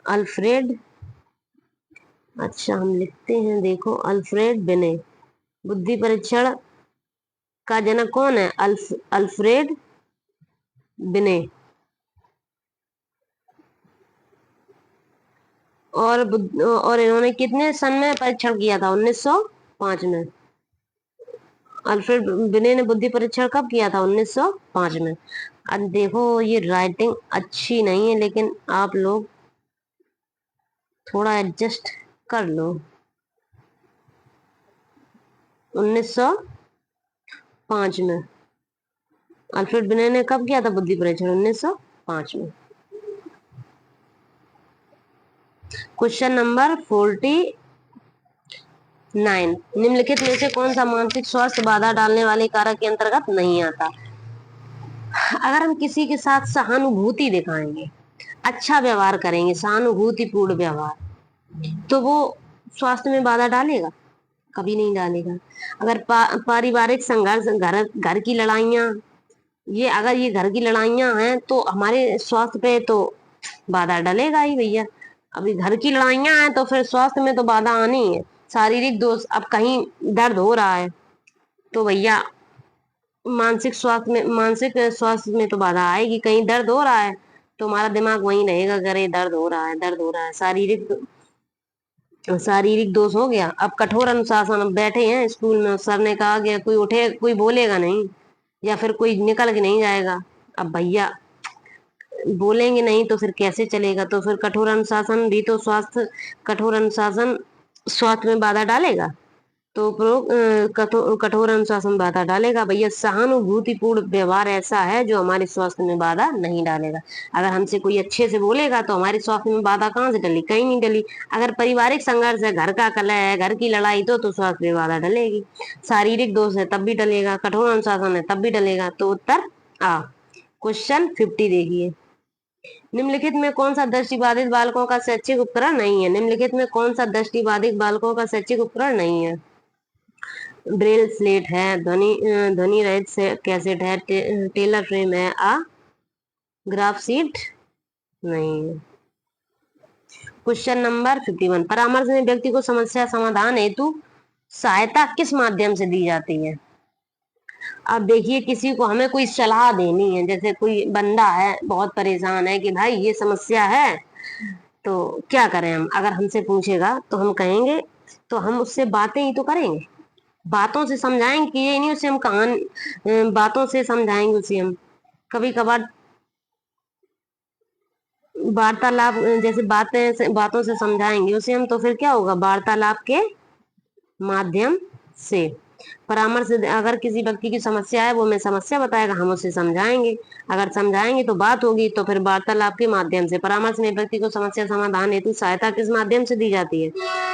अल्फ्रेड, अच्छा हम लिखते हैं, देखो अल्फ्रेड बिने। बुद्धि परीक्षण का जनक कौन है? अल्फ्रेड बिने। और इन्होंने कितने सन में परीक्षण किया था? 1905 में। अल्फ्रेड बिने ने बुद्धि परीक्षण कब किया था? 1905 में। अब देखो ये राइटिंग अच्छी नहीं है, लेकिन आप लोग थोड़ा एडजस्ट कर लो। 1905 में अल्फ्रेड बिने ने कब किया था बुद्धि परीक्षण? 1905 में। क्वेश्चन नंबर 49, निम्नलिखित में से कौन सा मानसिक स्वास्थ्य बाधा डालने वाले कारक के अंतर्गत नहीं आता? अगर हम किसी के साथ सहानुभूति दिखाएंगे, अच्छा व्यवहार करेंगे, सहानुभूतिपूर्ण व्यवहार, तो वो स्वास्थ्य में बाधा डालेगा? कभी नहीं डालेगा। अगर पारिवारिक संघर्ष, घर की लड़ाइयाँ, अगर ये घर की लड़ाइयाँ हैं तो हमारे स्वास्थ्य पे तो बाधा डलेगा ही भैया। अभी घर की लड़ाइयाँ हैं तो फिर स्वास्थ्य में तो बाधा आनी है। शारीरिक दोष, अब कहीं दर्द हो रहा है तो भैया मानसिक स्वास्थ्य में तो बाधा आएगी। कहीं दर्द हो रहा है तो हमारा दिमाग वहीं रहेगा, अरे दर्द हो रहा है, दर्द हो रहा है। शारीरिक दोष हो गया। अब कठोर अनुशासन, अब बैठे हैं स्कूल में, सर ने कहा गया कोई उठे, कोई बोलेगा नहीं, या फिर कोई निकल के नहीं जाएगा। अब भैया बोलेंगे नहीं तो फिर कैसे चलेगा? तो फिर कठोर अनुशासन भी तो कठोर अनुशासन स्वास्थ्य में बाधा डालेगा। तो उपरोक्त कठोर अनुशासन बाधा डालेगा। भैया सहानुभूतिपूर्ण व्यवहार ऐसा है जो हमारे स्वास्थ्य में बाधा नहीं डालेगा। अगर हमसे कोई अच्छे से बोलेगा तो हमारे स्वास्थ्य में बाधा कहाँ से डली? कहीं नहीं डली। अगर पारिवारिक संघर्ष है, घर का कलह है, घर की लड़ाई, तो स्वास्थ्य में बाधा डलेगी। शारीरिक दोष है तब भी डलेगा, कठोर अनुशासन है तब भी डलेगा। तो उत्तर आ। क्वेश्चन 50 देखिए, निम्नलिखित में कौन सा दृष्टिबाधित बालकों का शैक्षिक उपकरण नहीं है? निम्नलिखित में कौन सा दृष्टिबाधित बालकों का शैक्षिक उपकरण नहीं है? ब्रेल स्लेट है, ध्वनि रहित कैसेट है, टेलर फ्रेम है, ग्राफ सीट नहीं है। क्वेश्चन नंबर 51, परामर्श में व्यक्ति को समस्या समाधान हेतु सहायता किस माध्यम से दी जाती है? अब देखिए, किसी को हमें कोई सलाह देनी है, जैसे कोई बंदा है बहुत परेशान है कि भाई ये समस्या है तो क्या करें हम, अगर हमसे पूछेगा तो हम कहेंगे, तो हम उससे बातें ही तो करेंगे, बातों से समझाएंगे कि ये नहीं, उसे हम बातों से समझाएंगे उसे हम। कभी कभार वार्तालाप, जैसे बातों से समझाएंगे उसे हम, तो फिर क्या होगा? वार्तालाप के माध्यम से। परामर्श, अगर किसी व्यक्ति की समस्या है, वो हमें समस्या बताएगा, हम उसे समझाएंगे, अगर समझाएंगे तो बात होगी, तो फिर वार्तालाप के माध्यम से। परामर्श में व्यक्ति को समस्या समाधान हेतु सहायता किस माध्यम से दी जाती है?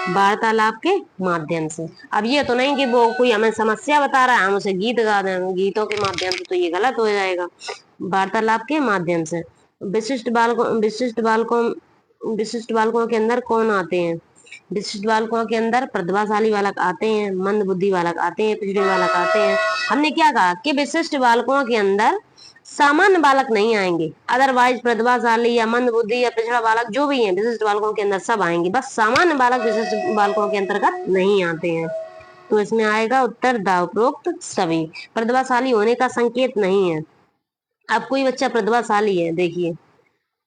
वार्तालाप के माध्यम से। अब ये तो नहीं कि वो कोई हमें समस्या बता रहा है, हम उसे गीत गा दें गीतों के माध्यम से, तो ये गलत हो जाएगा। वार्तालाप के माध्यम से। विशिष्ट बालकों के अंदर कौन आते हैं? विशिष्ट बालकों के अंदर प्रतिभाशाली बालक आते हैं, मंद बुद्धि बालक आते हैं, पिछड़े बालक आते हैं। हमने क्या कहा कि विशिष्ट बालकों के अंदर सामान्य बालक नहीं आएंगे, अदरवाइज प्रतिभाशाली या मंद बुद्धि या पिछड़ा बालक जो भी है विशिष्ट बालकों के अंदर सब आएंगे, बस सामान्य बालक विशिष्ट बालकों के अंतर्गत नहीं आते हैं। तो इसमें आएगा उत्तर द उपरोक्त सभी। प्रतिभाशाली होने का संकेत नहीं है। अब कोई बच्चा प्रतिभाशाली है, देखिए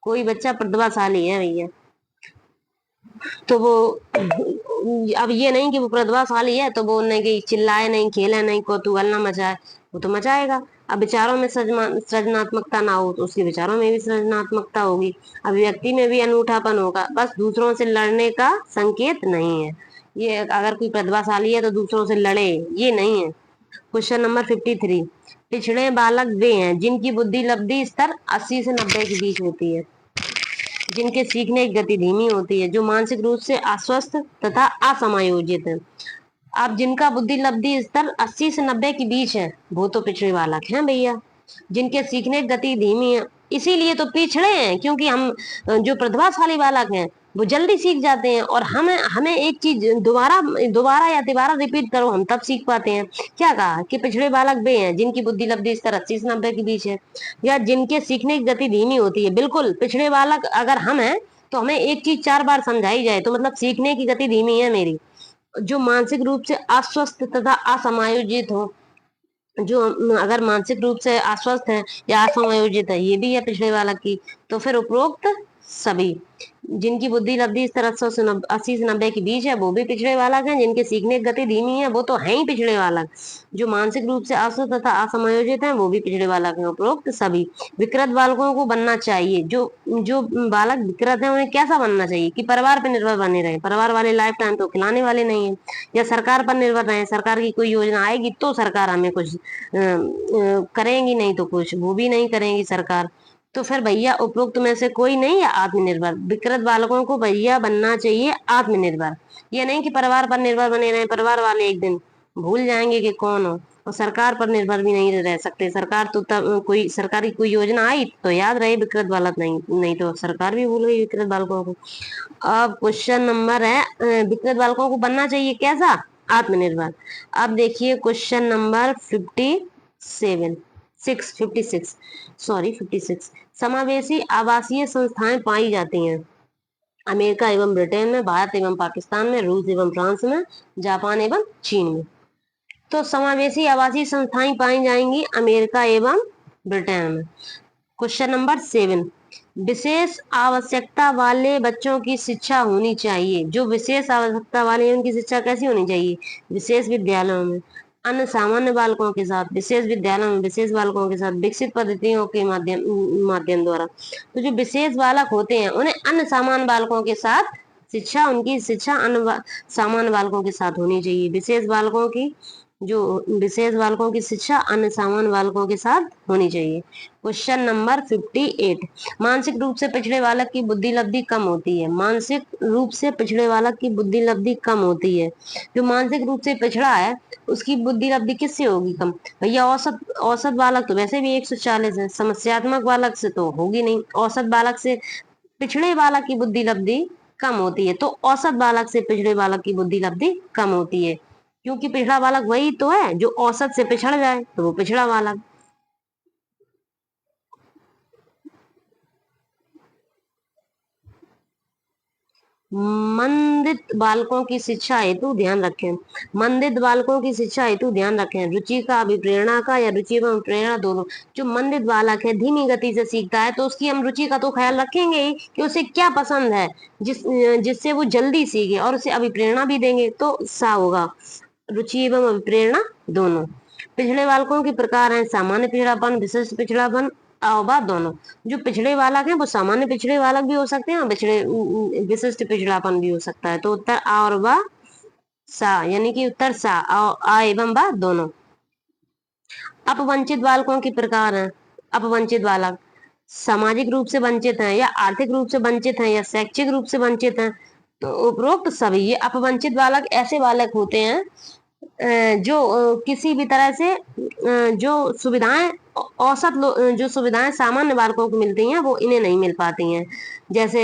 कोई बच्चा प्रतिभाशाली है भैया, तो वो, अब ये नहीं कि वो प्रतिभाशाली है तो वो नहीं कि चिल्लाए नहीं, खेले नहीं, कौतूहल ना मचाए, वो तो मचाएगा। अब विचारों में सृजनात्मकता ना हो तो उसके विचारों में भी सृजनात्मकता होगी, अभिव्यक्ति में भी अनूठापन होगा, बस दूसरों से लड़ने का संकेत नहीं है। ये अगर कोई प्रतिभाशाली है तो दूसरों से लड़े, ये नहीं है। क्वेश्चन नंबर 53, पिछड़े बालक वे हैं जिनकी बुद्धि लब्धि स्तर 80 से 90 के बीच होती है, जिनके सीखने की गति धीमी होती है, जो मानसिक रूप से अस्वस्थ तथा असमायोजित है। अब जिनका बुद्धि लब्धि स्तर 80 से 90 के बीच है वो तो पिछड़े बालक हैं भैया। जिनके सीखने की गति धीमी है, इसीलिए तो पिछड़े हैं, क्योंकि हम जो प्रतिभाशाली बालक हैं वो जल्दी सीख जाते हैं, और हमें हमें एक चीज दोबारा दोबारा या तिबारा रिपीट करो हम तब सीख पाते हैं। क्या कहा कि पिछड़े बालक वे हैं जिनकी बुद्धि लब्धि स्तर 80 से 90 के बीच है, या जिनके सीखने की गति धीमी होती है। बिल्कुल, पिछड़े बालक अगर हम हैं तो हमें एक चीज 4 बार समझाई जाए तो मतलब सीखने की गति धीमी है मेरी। जो मानसिक रूप से अस्वस्थ तथा असमायोजित हो, जो अगर मानसिक रूप से अस्वस्थ है या असमायोजित है, ये भी है पिछड़े बालक की। तो फिर उपरोक्त सभी। जिनकी बुद्धि लब्धि स्तर 80 से 90 के बीच है वो भी पिछड़े बालक हैं, जिनके सीखने की गति धीमी है वो तो है ही पिछड़े बालक। जो मानसिक रूप से अस्वस्थ तथा असमायोजित हैं वो भी पिछड़े बालक हैं, उपरोक्त सभी। विकृत बालकों को बनना चाहिए, जो जो बालक विकृत है उन्हें कैसा बनना चाहिए कि परिवार पर निर्भर बने रहे, परिवार वाले लाइफ टाइम तो खिलाने वाले नहीं है, या सरकार पर निर्भर रहे, सरकार की कोई योजना आएगी तो सरकार हमें कुछ करेंगी, नहीं तो कुछ वो भी नहीं करेंगी सरकार। तो फिर भैया उपरोक्त में से कोई नहीं है आत्मनिर्भर। विकृत बालकों को भैया बनना चाहिए आत्मनिर्भर, ये नहीं कि परिवार पर निर्भर बने रहे, परिवार वाले एक दिन भूल जाएंगे कि कौन हो, और सरकार पर निर्भर भी नहीं रह सकते। सरकार तो तब कोई सरकारी कोई योजना आई तो याद रहे, विकृत बालक नहीं, नहीं तो सरकार भी भूल गई विकृत बालकों को। अब क्वेश्चन नंबर है, विकृत बालकों को बनना चाहिए कैसा? आत्मनिर्भर। अब देखिए क्वेश्चन नंबर 56 समावेशी आवासीय संस्थाएं पाई जाती हैं अमेरिका एवं ब्रिटेन में, भारत एवं पाकिस्तान में, रूस एवं फ्रांस में, जापान एवं चीन में। तो समावेशी आवासीय संस्थाएं पाई जाएंगी अमेरिका एवं ब्रिटेन में। क्वेश्चन नंबर 7, विशेष आवश्यकता वाले बच्चों की शिक्षा होनी चाहिए। जो विशेष आवश्यकता वाले हैं उनकी शिक्षा कैसी होनी चाहिए? विशेष विद्यालयों में। अन्य सामान्य बालकों के साथ, विशेष विद्यालयों में विशेष बालकों के साथ विकसित पद्धतियों के माध्यम द्वारा। तो जो विशेष बालक होते हैं उन्हें अन्य सामान्य बालकों के साथ शिक्षा, उनकी शिक्षा अन्य सामान्य बालकों के साथ होनी चाहिए। विशेष बालकों की शिक्षा अन्य सामान्य बालकों के साथ होनी चाहिए। क्वेश्चन नंबर 58, मानसिक रूप से पिछड़े बालक की बुद्धि लब्धि कम होती है। मानसिक रूप से पिछड़े बालक की बुद्धि लब्धि कम होती है। जो मानसिक रूप से पिछड़ा है उसकी बुद्धि लब्धि किससे होगी कम? भैया औसत औसत बालक तो वैसे भी 140 है, समस्यात्मक बालक से तो होगी नहीं। औसत बालक से पिछड़े बालक की बुद्धि लब्धि कम होती है, तो औसत बालक से पिछड़े बालक की बुद्धि लब्धि कम होती है, क्योंकि पिछड़ा बालक वही तो है जो औसत से पिछड़ जाए, तो वो पिछड़ा बालक। मंदित बालकों की शिक्षा हेतु ध्यान रखें। मंदित बालकों की शिक्षा हेतु ध्यान रखें रुचि का, अभिप्रेरणा का, या रुचि एवं प्रेरणा दोनों। जो मंदित बालक है धीमी गति से सीखता है तो उसकी हम रुचि का तो ख्याल रखेंगे ही कि उसे क्या पसंद है, जिससे वो जल्दी सीखे, और उसे अभिप्रेरणा भी देंगे तो सा होगा, रुचि एवं अभिप्रेरणा दोनों। पिछड़े बालकों के प्रकार हैं सामान्य पिछड़ापन, विशिष्ट पिछड़ापन, अवबा दोनों। जो पिछड़े बालक हैं वो सामान्य पिछड़े बालक भी हो सकते हैं और विशिष्ट पिछड़ापन भी हो सकता है। तो उत्तर आ और बा सा, यानी कि उत्तर सा, आ एवं बा दोनों। अपवंचित बालकों के प्रकार हैं। अपवंचित बालक सामाजिक रूप से वंचित हैं, या आर्थिक रूप से वंचित हैं, या शैक्षिक रूप से वंचित हैं। तो उपरोक्त सभी ये अपवंचित बालक ऐसे बालक होते हैं जो किसी भी तरह से जो सुविधाएं जो सुविधाएं सामान्य बालकों को मिलती हैं वो इन्हें नहीं मिल पाती हैं। जैसे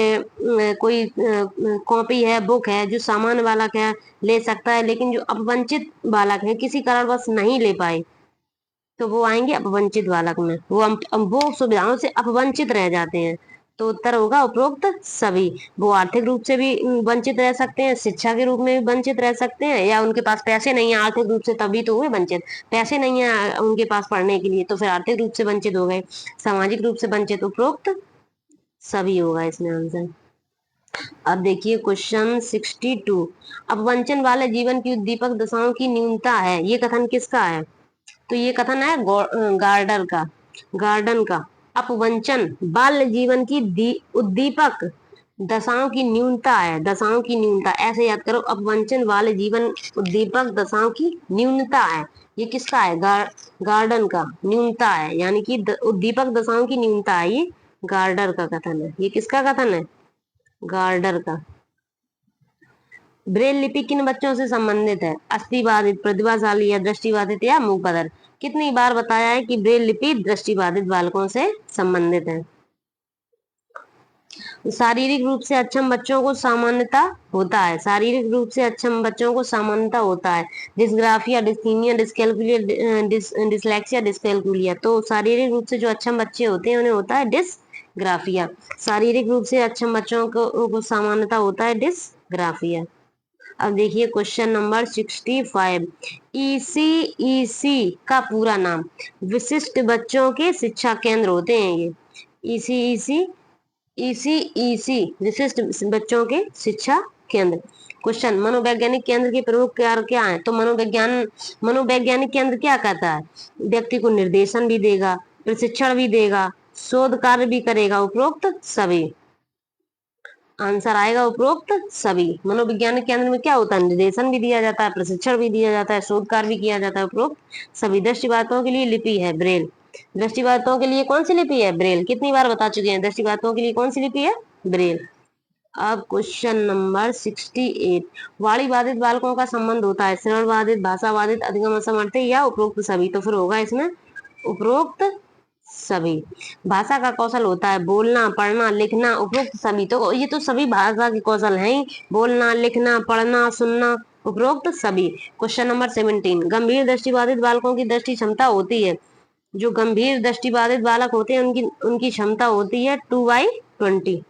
कोई कॉपी है, बुक है, जो सामान्य बालक है ले सकता है, लेकिन जो अपवंचित बालक है किसी कारणवश नहीं ले पाए तो वो आएंगे अपवंचित बालक में, वो सुविधाओं से अपवंचित रह जाते हैं। तो उत्तर होगा उपरोक्त सभी। वो आर्थिक रूप से भी वंचित रह सकते हैं, शिक्षा के रूप में भी वंचित रह सकते हैं, या उनके पास पैसे नहीं है आर्थिक रूप से तभी तो हुए वंचित। पैसे नहीं है उनके पास पढ़ने के लिए तो फिर आर्थिक रूप से वंचित हो गए। सामाजिक रूप से वंचित उपरोक्त सभी होगा इसमें आंसर। अब देखिए क्वेश्चन 62, अपवंचन वाले जीवन की उद्दीपक दशाओं की न्यूनता है, ये कथन किसका है? तो ये कथन है गार्डन का। अपवंचन बाल्य जीवन की उद्दीपक दशाओं की न्यूनता है, दशाओं की न्यूनता, ऐसे याद करो, अपवंचन वाले जीवन उद्दीपक दशाओं की न्यूनता है। ये किसका है? गार्डन का न्यूनता है, यानी कि उद्दीपक दशाओं की न्यूनता है, ये गार्डर का कथन है। ये किसका कथन है? गार्डर का। ब्रेल लिपि किन बच्चों से संबंधित है? अस्थिबाधित, प्रतिभाशाली, या दृष्टिबाधित, या मूक बधिर। कितनी बार बताया है कि ब्रेल लिपि दृष्टिबाधित बालकों से संबंधित है। शारीरिक रूप से अक्षम बच्चों को सामान्यता होता है, शारीरिक रूप से अक्षम बच्चों को सामान्यता होता है डिस्ग्राफिया, डिस्थीनिया, डिस्कैल्कुलिया, डिसलेक्सिया, डिस्कैल्कुलिया। तो शारीरिक रूप से जो अक्षम बच्चे होते हैं उन्हें होता है डिस्ग्राफिया। शारीरिक रूप से अक्षम बच्चों को सामान्यता होता है डिस्ग्राफिया। अब देखिए क्वेश्चन नंबर 65, ईसीईसी का पूरा नाम। विशिष्ट बच्चों के शिक्षा केंद्र होते हैं ये। ईसीईसी ईसीईसी विशिष्ट बच्चों के शिक्षा केंद्र। क्वेश्चन, मनोवैज्ञानिक केंद्र के प्रमुख कार्य क्या है? तो मनोवैज्ञानिक केंद्र क्या करता है? व्यक्ति को निर्देशन भी देगा, प्रशिक्षण भी देगा, शोध कार्य भी करेगा, उपरोक्त सभी। आंसर आएगा उपरोक्त सभी। मनोविज्ञानिक केंद्र में क्या होता है? निर्देशन भी दिया जाता है, प्रशिक्षण भी दिया जाता है, शोध कार्य भी किया जाता है, उपरोक्त सभी। दृष्टिबाधितों के लिए लिपि है ब्रेल। दृष्टिबाधितों के लिए कौन सी लिपि है? ब्रेल। कितनी बार बता चुके हैं, दृष्टिबाधितों के लिए कौन सी लिपि है? ब्रेल। अब क्वेश्चन नंबर 68, वाणी बाधित बालकों का संबंध होता है श्रवण बाधित, भाषा बाधित, अधिगम असमर्थ, या उपरोक्त सभी। तो फिर होगा इसमें उपरोक्त सभी। भाषा का कौशल होता है बोलना, पढ़ना, लिखना, उपरोक्त सभी। तो ये तो सभी भाषा के कौशल हैं ही, बोलना, लिखना, पढ़ना, सुनना, उपरोक्त सभी। क्वेश्चन नंबर 17, गंभीर दृष्टिबाधित बालकों की दृष्टि क्षमता होती है। जो गंभीर दृष्टिबाधित बालक होते हैं उनकी उनकी क्षमता होती है 2/20,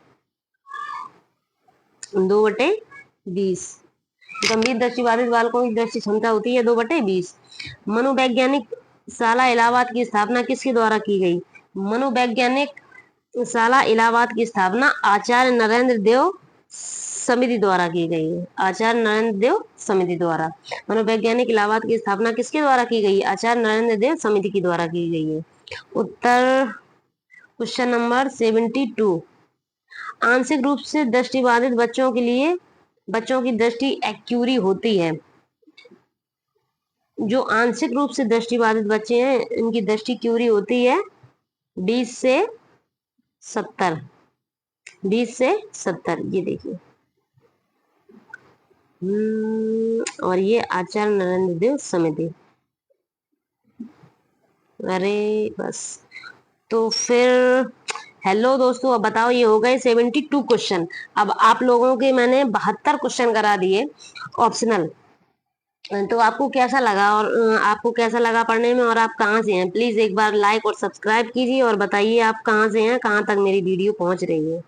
2/20। गंभीर दृष्टिबाधित बालकों की दृष्टि क्षमता होती है 2/20। मनोवैज्ञानिक शाला इलाहाबाद की स्थापना किसके द्वारा की गई? मनोवैज्ञानिक शाला इलाहाबाद की स्थापना आचार्य नरेंद्र देव समिति द्वारा की गई है। आचार्य नरेंद्र देव समिति द्वारा। मनोवैज्ञानिक इलाहाबाद की स्थापना किसके द्वारा की गई? आचार्य नरेंद्र देव समिति के द्वारा की गई है। उत्तर क्वेश्चन नंबर 72। आंशिक रूप से दृष्टिबाधित बच्चों के लिए बच्चों की दृष्टि एक्यूरी होती है। जो आंशिक रूप से दृष्टिबाधित बच्चे हैं इनकी दृष्टि क्यूरी होती है 20 से 70। 20 से 70 ये देखिए। और ये आचार्य नरेंद्र देव समिति। अरे बस तो फिर हेलो दोस्तों, अब बताओ ये हो गए 72 क्वेश्चन। अब आप लोगों के मैंने 72 क्वेश्चन करा दिए ऑप्शनल। तो आपको कैसा लगा और आपको कैसा लगा पढ़ने में और आप कहाँ से हैं? प्लीज एक बार लाइक और सब्सक्राइब कीजिए और बताइए आप कहाँ से हैं, कहाँ तक मेरी वीडियो पहुंच रही है।